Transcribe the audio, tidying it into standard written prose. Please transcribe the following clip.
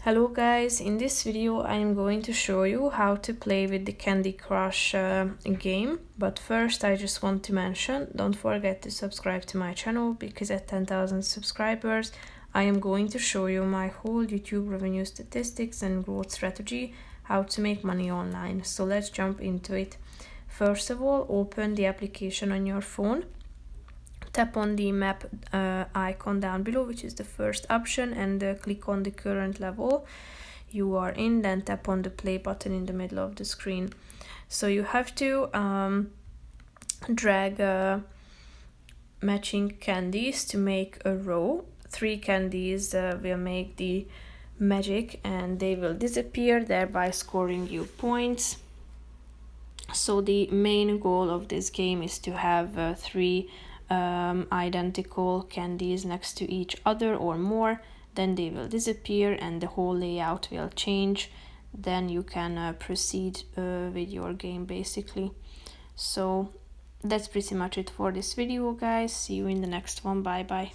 Hello guys, in this video I am going to show you how to play with the Candy Crush game. But first I just want to mention, don't forget to subscribe to my channel because at 10,000 subscribers I am going to show you my whole YouTube revenue statistics and growth strategy, how to make money online. So let's jump into it. First of all, open the application on your phone. Tap on the map icon down below, which is the first option, and click on the current level you are in. Then tap on the play button in the middle of the screen. So you have to drag matching candies to make a row. 3 candies will make the magic and they will disappear, thereby scoring you points. So the main goal of this game is to have 3 identical candies next to each other or more. Then they will disappear and the whole layout will change. Then you can proceed with your game basically. So that's pretty much it for this video, guys. See you in the next one. Bye bye.